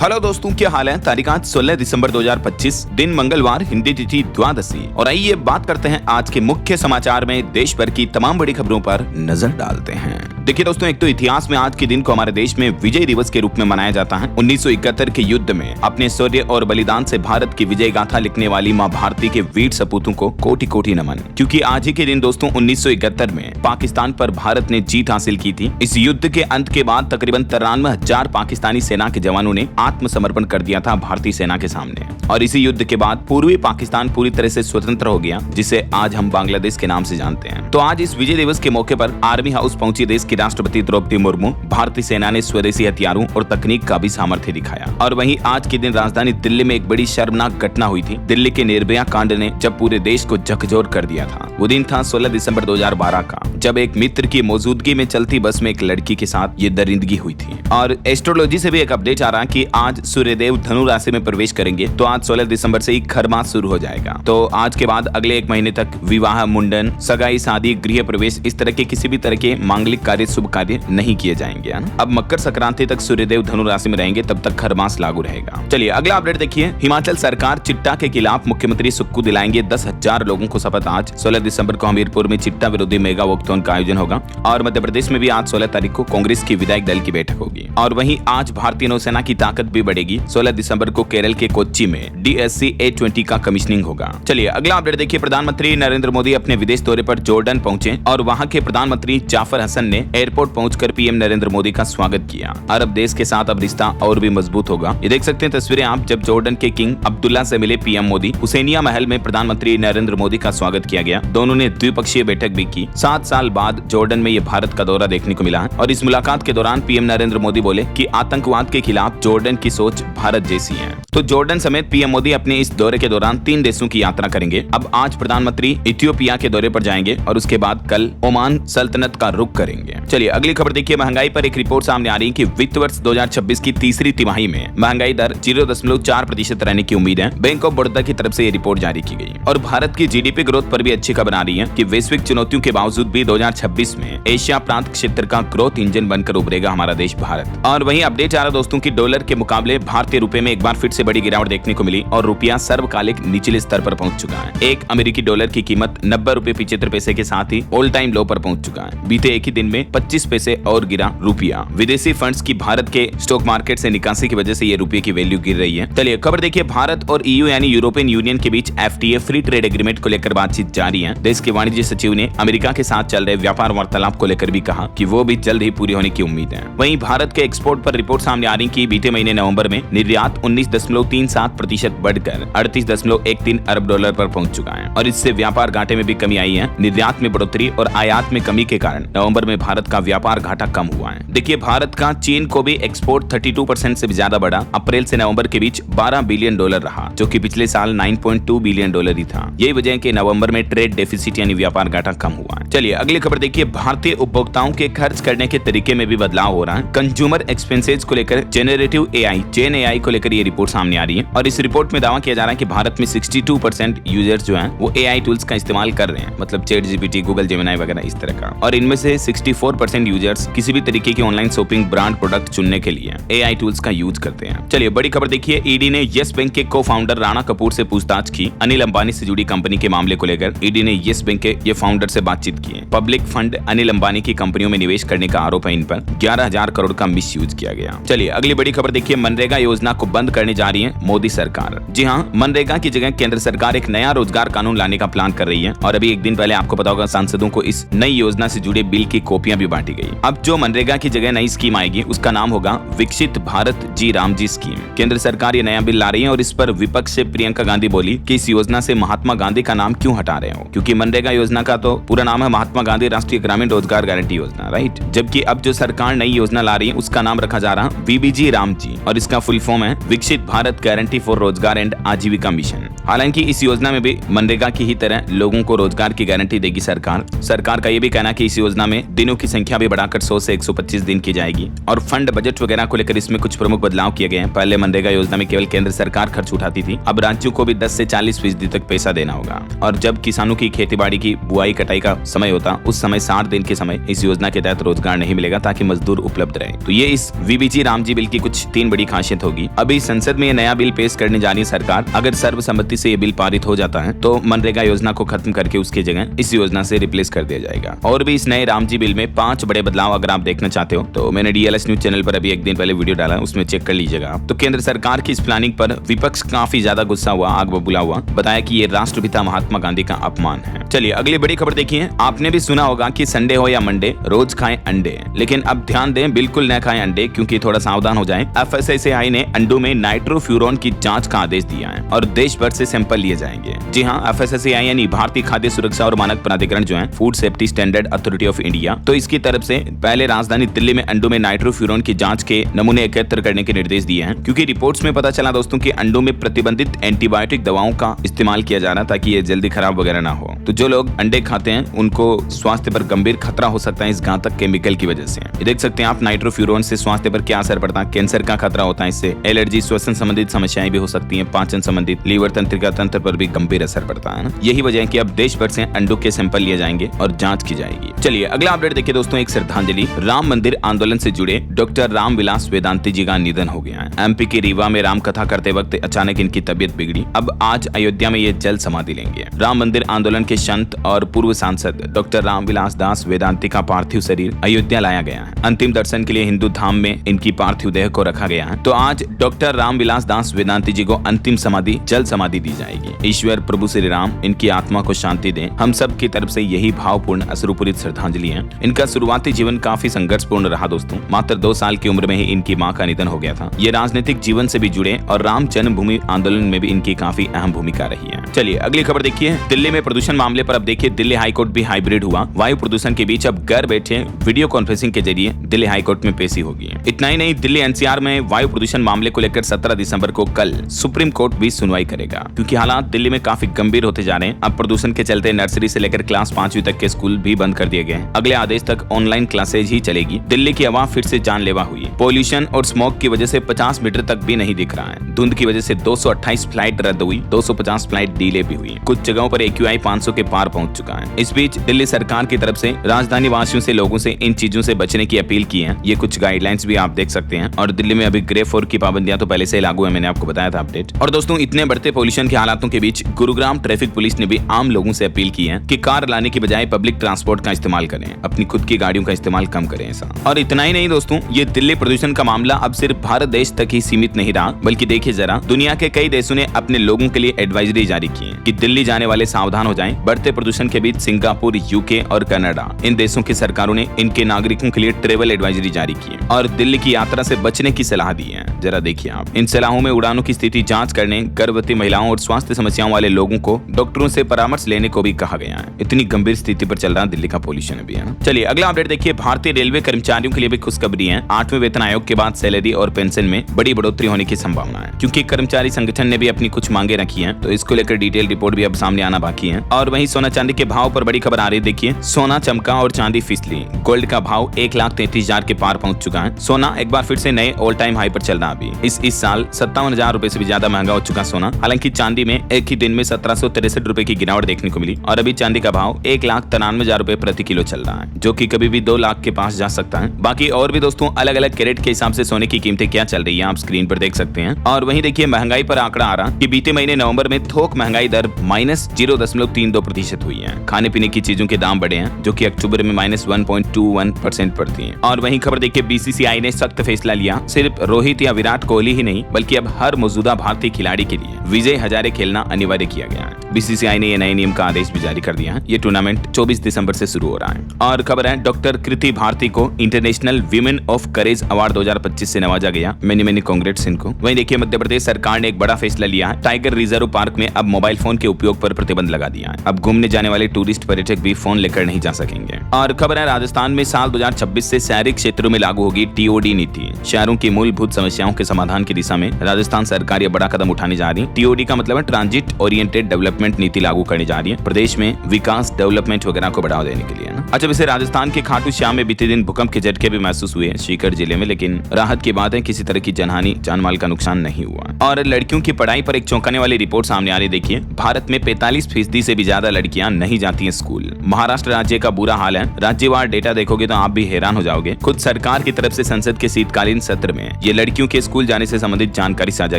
Hello दोस्तों, क्या हाल है। तारीख आज 16 दिसंबर 2025, दिन मंगलवार, हिंदी तिथि द्वादशी। और आइए बात करते हैं आज के मुख्य समाचार में देश भर की तमाम बड़ी खबरों पर नजर डालते हैं। देखिए दोस्तों, एक तो इतिहास में आज के दिन को हमारे देश में विजय दिवस के रूप में मनाया जाता है। 1971 के युद्ध में अपने शौर्य और बलिदान से भारत की विजय गाथा लिखने वाली मां भारती के वीर सपूतों को कोटि कोटि नमन। क्योंकि आज ही के दिन दोस्तों 1971 में पाकिस्तान पर भारत ने जीत हासिल की थी। इस युद्ध के अंत के बाद तकरीबन 93,000 पाकिस्तानी सेना के जवानों ने आत्मसमर्पण कर दिया था भारतीय सेना के सामने। और इसी युद्ध के बाद पूर्वी पाकिस्तान पूरी तरह से स्वतंत्र हो गया, जिसे आज हम बांग्लादेश के नाम से जानते हैं। तो आज इस विजय दिवस के मौके पर आर्मी हाउस पहुंची देश की राष्ट्रपति द्रौपदी मुर्मू। भारतीय सेना ने स्वदेशी हथियारों और तकनीक का भी सामर्थ्य दिखाया। और वहीं आज के दिन राजधानी दिल्ली में एक बड़ी शर्मनाक घटना हुई थी। दिल्ली के निर्भया कांड ने जब पूरे देश को झकझोर कर दिया था। वो दिन था 16 दिसंबर 2012 का, जब एक मित्र की मौजूदगी में चलती बस में एक लड़की के साथ ये दरिंदगी हुई थी। और एस्ट्रोलॉजी से भी एक अपडेट आ रहा है कि आज सूर्यदेव धनु राशि में प्रवेश करेंगे, तो आज 16 दिसंबर से ही खरमास शुरू हो जाएगा। तो आज के बाद अगले एक महीने तक विवाह, मुंडन, सगाई, शादी, गृह प्रवेश, इस तरह के किसी भी तरह के मांगलिक कार्य, शुभ कार्य नहीं किए जाएंगे। अब मकर संक्रांति तक सूर्यदेव धनु राशि में रहेंगे, तब तक खरमास लागू रहेगा। चलिए अगला अपडेट देखिए। हिमाचल सरकार चिट्टा के खिलाफ मुख्यमंत्री सुक्खू दिलाएंगे 10,000 लोगों को शपथ। आज 16 दिसंबर को हमीरपुर में चिट्टा विरोधी मेगा वॉकथॉन का आयोजन होगा। और मध्य प्रदेश में भी आज 16 तारीख को कांग्रेस की विधायक दल की बैठक होगी। और वहीं आज भारतीय नौसेना की ताकत भी बढ़ेगी। 16 दिसंबर को केरल के कोच्चि में DSC A20 का कमीशनिंग होगा। चलिए अगला अपडेट देखिए। प्रधानमंत्री नरेंद्र मोदी अपने विदेश दौरे पर जॉर्डन पहुंचे और वहां के प्रधानमंत्री जाफर हसन ने एयरपोर्ट पहुंचकर पीएम नरेंद्र मोदी का स्वागत किया। अरब देश के साथ अब रिश्ता और भी मजबूत होगा। ये देख सकते हैं तस्वीरें आप, जब जॉर्डन के किंग अब्दुल्ला से मिले पीएम मोदी। हुसैनिया महल में प्रधानमंत्री नरेंद्र मोदी का स्वागत किया गया। दोनों ने द्विपक्षीय बैठक भी की। 7 साल बाद जॉर्डन में ये भारत का दौरा देखने को मिला है। और इस मुलाकात के दौरान पीएम नरेंद्र मोदी बोले कि आतंकवाद के खिलाफ जॉर्डन की सोच भारत जैसी है। तो जॉर्डन समेत पीएम मोदी अपने इस दौरे के दौरान 3 देशों की यात्रा करेंगे। अब आज प्रधानमंत्री इथियोपिया के दौरे पर जाएंगे और उसके बाद कल ओमान सल्तनत का रुख करेंगे। चलिए अगली खबर देखिए। महंगाई पर एक रिपोर्ट सामने आ रही है कि वित्त वर्ष 2026 की तीसरी तिमाही में महंगाई दर 0.4% रहने की उम्मीद है। बैंक ऑफ बड़ौदा की तरफ से ये रिपोर्ट जारी की गई। और भारत की जीडीपी ग्रोथ पर भी अच्छी खबर आ रही है कि वैश्विक चुनौतियों के बावजूद भी 2026 में एशिया प्रांत क्षेत्र का ग्रोथ इंजन बनकर उभरेगा हमारा देश भारत। और वहीं अपडेट आ रहा दोस्तों की डॉलर के मुकाबले भारतीय रुपए में एक बार फिर से बड़ी गिरावट देखने को मिली और रुपया सर्वकालिक निचले स्तर पर पहुंच चुका है। एक अमेरिकी डॉलर की कीमत 90 रुपए 75 पैसे के साथ ही ऑल टाइम लो पर पहुंच चुका है। बीते एक ही दिन में 25 पैसे और गिरा रुपया। विदेशी फंड्स की भारत के स्टॉक मार्केट से निकासी की वजह से ये रुपये की वैल्यू गिर रही है। चलिए खबर देखिए। भारत और EU यानी यूरोपियन यूनियन के बीच FTA फ्री ट्रेड एग्रीमेंट को लेकर बातचीत जारी है। देश के वाणिज्य सचिव ने अमेरिका के साथ चल रहे व्यापार वार्तालाप को लेकर भी कहा कि वो भी जल्द ही पूरी होने की उम्मीद है। वहीं भारत के एक्सपोर्ट पर रिपोर्ट सामने आ रही कि बीते महीने नवंबर में निर्यात 19.37% बढ़कर 38.13 अरब डॉलर पर पहुंच चुका है। और इससे व्यापार घाटे में भी कमी आई है। निर्यात में बढ़ोतरी और आयात में कमी के कारण नवंबर में भारत का व्यापार घाटा कम हुआ है। देखिए भारत का चीन को भी एक्सपोर्ट 32% से भी ज्यादा बढ़ा। अप्रैल से नवंबर के बीच 12 बिलियन डॉलर रहा, जो कि पिछले साल 9.2 बिलियन डॉलर ही था। यही वजह है कि नवंबर में ट्रेड डेफिसिट यानी व्यापार घाटा कम हुआ है। चलिए अगली खबर देखिए। भारतीय उपभोक्ताओं के खर्च करने के तरीके में भी बदलाव हो रहा है। कंज्यूमर एक्सपेंसेस को लेकर जेनरेटिव AI जेन AI को लेकर ये रिपोर्ट सामने आ रही है। और इस रिपोर्ट में दावा किया जा रहा है कि भारत में 62% यूजर्स जो हैं वो AI टूल्स का इस्तेमाल कर रहे हैं, मतलब चैट GPT, गूगल जेमिनी वगैरह इस तरह का। और इनमें से 64% यूजर्स किसी भी तरीके की ऑनलाइन शॉपिंग ब्रांड प्रोडक्ट चुनने के लिए AI टूल्स का यूज करते हैं। चलिए बड़ी खबर देखिए। ED ने येस बैंक के को फाउंडर राणा कपूर से पूछताछ की। अनिल अंबानी से जुड़ी कंपनी के मामले को लेकर ED ने येस बैंक के ये फाउंडर से बातचीत की है। पब्लिक फंड अनिल अंबानी की कंपनियों में निवेश करने का आरोप है। इन पर 11,000 करोड़ का मिसयूज किया गया। चलिए अगली बड़ी खबर देखिए। मनरेगा योजना को बंद करने जा रही है मोदी सरकार। जी हाँ, मनरेगा की जगह केंद्र सरकार एक नया रोजगार कानून लाने का प्लान कर रही है। और अभी एक दिन पहले आपको पता होगा सांसदों को इस नई योजना से जुड़े बिल की कॉपियां भी बांटी गई। अब जो मनरेगा की जगह नई स्कीम आएगी उसका नाम होगा विकसित भारत जी राम जी स्कीम। केंद्र सरकार ये नया बिल ला रही है और इस पर विपक्ष से प्रियंका गांधी बोली कि इस योजना से महात्मा गांधी का नाम क्यों हटा रहे हो, क्योंकि मनरेगा योजना का तो पूरा नाम है महात्मा गांधी राष्ट्रीय ग्रामीण रोजगार गारंटी योजना, राइट। जबकि अब जो सरकार नई योजना ला रही है उसका नाम रखा जा रहा है VBG राम जी और इसका फुल फॉर्म है विकसित भारत भारत गारंटी फॉर रोजगार एंड आजीविका मिशन। हालांकि इस योजना में भी मनरेगा की ही तरह लोगों को रोजगार की गारंटी देगी सरकार का ये भी कहना कि इस योजना में दिनों की संख्या भी बढ़ाकर 100 से 125 दिन की जाएगी और फंड बजट वगैरह को लेकर इसमें कुछ प्रमुख बदलाव किए गए हैं। पहले मनरेगा योजना में केवल केंद्र सरकार खर्च उठाती थी, अब राज्यों को भी 10 से 40% तक पैसा देना होगा। और जब किसानों की खेतीबाड़ी की बुआई कटाई का समय होता, उस समय 60 दिन के समय इस योजना के तहत रोजगार नहीं मिलेगा ताकि मजदूर उपलब्ध रहे। तो ये इस वीबीजी रामजी बिल की कुछ 3 बड़ी खासियत होगी। अभी संसद में ये नया बिल पेश करने जा रही है सरकार। अगर सर्वसम्मति से ये बिल पारित हो जाता है तो मनरेगा योजना को खत्म करके उसकी जगह इस योजना से रिप्लेस कर दिया जाएगा। और भी इस नए रामजी बिल में 5 बड़े बदलाव अगर आप देखना चाहते हो तो मैंने डीएलएस न्यूज चैनल पर अभी एक दिन पहले वीडियो डाला, उसमें चेक कर लीजिएगा। तो केंद्र सरकार की इस प्लानिंग पर विपक्ष काफी ज्यादा गुस्सा हुआ, आग बबूला हुआ, बताया कि ये राष्ट्रपिता महात्मा गांधी का अपमान है। चलिए अगली बड़ी खबर देखिए। आपने भी सुना होगा कि संडे हो या मंडे रोज खाएं अंडे, लेकिन अब ध्यान दें बिल्कुल न खाएं अंडे, क्योंकि थोड़ा सावधान हो जाएं। एफएसएसएआई ने अंडों में नाइट्रोफ्यूरॉन की जांच का आदेश दिया है और देश भर से सैंपल लिए जाएंगे। जी हाँ, एफएसएसएआई यानी भारतीय खाद्य सुरक्षा और मानक प्राधिकरण जो है, food safety standard authority of India, तो इसकी तरफ से पहले राजधानी दिल्ली में अंडों में नाइट्रोफ्यूरॉन की जांच के नमूने एकत्र करने के निर्देश दिए हैं, क्योंकि रिपोर्ट्स में पता चला दोस्तों कि अंडों में प्रतिबंधित एंटीबायोटिक दवाओं का इस्तेमाल किया जा रहा ताकि ये जल्दी खराब वगैरह ना हो। तो जो लोग अंडे खाते हैं उनको स्वास्थ्य पर गंभीर खतरा हो सकता है इस घातक केमिकल की वजह से। ये देख सकते हैं आप नाइट्रोफ्यूरॉन से स्वास्थ्य पर क्या असर पड़ता है। कैंसर का खतरा होता है इससे, एलर्जी, श्वसन संबंधित समस्याएं भी हो सकती हैं, पाचन संबंधित, लीवर तंत्रिका तंत्र पर भी गंभीर असर पड़ता है ना। यही वजह है कि अब देश भर से अंडों के सैंपल लिए जाएंगे और जांच की जाएगी। चलिए अगला अपडेट देखिए दोस्तों। एक श्रद्धांजलि, राम मंदिर आंदोलन से जुड़े डॉक्टर रामविलास वेदांती जी का निधन हो गया है। एमपी के रीवा में राम कथा करते वक्त अचानक इनकी तबीयत बिगड़ी। अब आज अयोध्या में ये जल समाधि लेंगे। राम मंदिर आंदोलन के संत और पूर्व सांसद डॉक्टर रामविलास दास वेदांती का पार्थिव शरीर अयोध्या लाया गया है। अंतिम दर्शन के लिए हिंदू धाम में इनकी पार्थिव देह को रखा गया है। तो आज डॉक्टर रामविलास दास वेदांती जी को अंतिम समाधि, जल समाधि दी जाएगी। ईश्वर प्रभु श्री राम इनकी आत्मा को शांति दें, हम सब की तरफ से यही भावपूर्ण अश्रुपूरित श्रद्धांजलि है। इनका शुरुआती जीवन काफी संघर्षपूर्ण रहा दोस्तों। मात्र 2 साल की उम्र में ही इनकी मां का निधन हो गया था। ये राजनीतिक जीवन से भी जुड़े और राम जन्मभूमि आंदोलन में भी इनकी काफी अहम भूमिका रही है। चलिए अगली खबर देखिए। दिल्ली में प्रदूषण मामले पर अब देखिए दिल्ली हाईकोर्ट भी हाइब्रिड हुआ। वायु प्रदूषण के बीच अब घर बैठे वीडियो कॉन्फ्रेंसिंग के जरिए दिल्ली हाईकोर्ट में पेशी होगी। इतना ही नहीं, दिल्ली एनसीआर में वायु प्रदूषण मामले को लेकर 17 दिसंबर को कल सुप्रीम कोर्ट भी सुनवाई करेगा, क्योंकि हालात दिल्ली में काफी गंभीर होते जा रहे हैं। अब प्रदूषण के चलते नर्सरी से लेकर क्लास 5वीं तक के स्कूल भी बंद कर दिए गए हैं। अगले आदेश तक ऑनलाइन क्लासेज ही चलेगी। दिल्ली की हवा फिर से जानलेवा हुई। पोल्यूशन और स्मोक की वजह से 50 मीटर तक भी नहीं दिख रहा है। धुंध की वजह से 228 फ्लाइट रद्द हुई, 250 फ्लाइट डिले भी हुई। कुछ जगहों पर AQI 500 के पार पहुंच चुका है। इस बीच दिल्ली सरकार की तरफ से राजधानी वासियों से लोगों से इन चीजों से बचने की अपील की है। ये कुछ गाइडलाइंस भी आप देख सकते हैं। और दिल्ली में अभी ग्रे 4 की पाबंदियां तो पहले से लागू है, मैंने आपको बताया था अपडेट। और दोस्तों इतने बढ़ते पोल्यूशन के हालातों के बीच गुरुग्राम ट्रैफिक पुलिस ने भी आम लोगों से अपील की है कि कार लाने की बजाय पब्लिक ट्रांसपोर्ट का इस्तेमाल करें, अपनी खुद की गाड़ियों का इस्तेमाल कम करें ऐसा। और इतना ही नहीं दोस्तों, ये दिल्ली प्रदूषण का मामला अब सिर्फ भारत देश तक ही सीमित नहीं रहा, बल्कि देखिए जरा दुनिया के कई देशों ने अपने लोगों के लिए एडवाइजरी जारी की है कि दिल्ली जाने वाले सावधान हो जाएं। बढ़ते प्रदूषण के बीच सिंगापुर, यूके और कनाडा, इन देशों की सरकारों ने इनके नागरिकों के लिए ट्रेवल एडवाइजरी जारी की है और दिल्ली की यात्रा से बचने की सलाह दी है। जरा देखिए आप, इन सलाहों में उड़ानों की स्थिति जांच करने, गर्भवती महिलाओं और स्वास्थ्य समस्याओं वाले लोगों को डॉक्टरों से परामर्श लेने को भी कहा गया है। इतनी गंभीर स्थिति पर चल रहा दिल्ली का पोल्यूशन अभी है ना। चलिए अगला अपडेट देखिए। भारतीय रेलवे कर्मचारियों के लिए भी खुशखबरी है। 8वें वेतन आयोग के बाद सैलरी और पेंशन में बड़ी बढ़ोतरी होने की संभावना है, क्योंकि कर्मचारी संगठन ने भी अपनी कुछ मांगे रखी हैं। तो इसको लेकर डिटेल रिपोर्ट भी अब सामने आना बाकी है। और वहीं सोना चांदी के भाव पर बड़ी खबर आ रही है। देखिए सोना चमका और चांदी फिसली। गोल्ड का भाव 1,33,000 के पार पहुंच चुका है। सोना एक बार फिर से नए ऑल टाइम हाई पर चल रहा अभी। इस साल 57,000 रुपए से भी ज्यादा महंगा हो चुका सोना। हालांकि चांदी में एक ही दिन में 1763 रुपए की गिरावट देखने को मिली और अभी चांदी का भाव 1,93,000 रुपए प्रति किलो चल रहा है, जो कि कभी भी 2 लाख के पास जा सकता है। बाकी और भी दोस्तों अलग अलग कैरेट के हिसाब से सोने की कीमतें क्या चल रही है आप स्क्रीन पर देख सकते हैं। और वहीं देखिए महंगाई पर आंकड़ा आ रहा कि बीते महीने नवंबर में थोक महंगाई दर -0.32% हुई है। खाने पीने की चीजों के दाम बढ़े हैं, जो कि अक्टूबर में -1.21% पर थी। और वहीं खबर देखिए BCCI ने सख्त फैसला लिया। सिर्फ रोहित या विराट कोहली ही नहीं, बल्कि अब हर मौजूदा भारतीय खिलाड़ी के लिए विजय हजारे खेलना अनिवार्य किया गया है। BCCI ने यह नए नियम का आदेश भी जारी कर दिया है। ये टूर्नामेंट 24 दिसंबर से शुरू हो रहा है। और खबर है डॉक्टर कृति भारती को international women of courage award 2025 से नवाजा गया। मेनी कांग्रेट्स इनको। वहीं देखिए मध्य प्रदेश सरकार ने एक बड़ा फैसला लिया है। टाइगर रिजर्व पार्क में अब मोबाइल फोन के उपयोग पर प्रतिबंध लगा दिया है। अब घूमने जाने वाले टूरिस्ट पर्यटक भी फोन लेकर नहीं जा सकेंगे। और खबर है राजस्थान में साल 2026 से शहरी क्षेत्रों में लागू होगी टीओडी नीति। शहरों की मूलभूत समस्याओं के समाधान की दिशा में राजस्थान सरकार ये बड़ा कदम उठाने जा रही है। टीओडी का मतलब है ट्रांजिट ओरिएंटेड डेवलपमेंट नीति लागू करने जा रही है प्रदेश में विकास डेवलपमेंट वगैरह को बढ़ावा देने के लिए ना। अच्छा, वैसे राजस्थान के खाटू श्याम में बीते दिन भूकंप के झटके भी महसूस हुए सीकर जिले में, लेकिन राहत की बात है किसी तरह की जनहानि जानमाल का नुकसान नहीं हुआ। और लड़कियों की पढ़ाई पर एक चौंकाने वाली रिपोर्ट सामने आ रही। देखिए, भारत में 45% से भी ज्यादा लड़कियां नहीं जाती हैं स्कूल। महाराष्ट्र राज्य का बुरा हाल है। राज्यवार डेटा देखोगे तो आप भी हैरान हो जाओगे। खुद सरकार की तरफ से संसद के शीतकालीन सत्र में ये लड़कियों के स्कूल जाने से संबंधित जानकारी साझा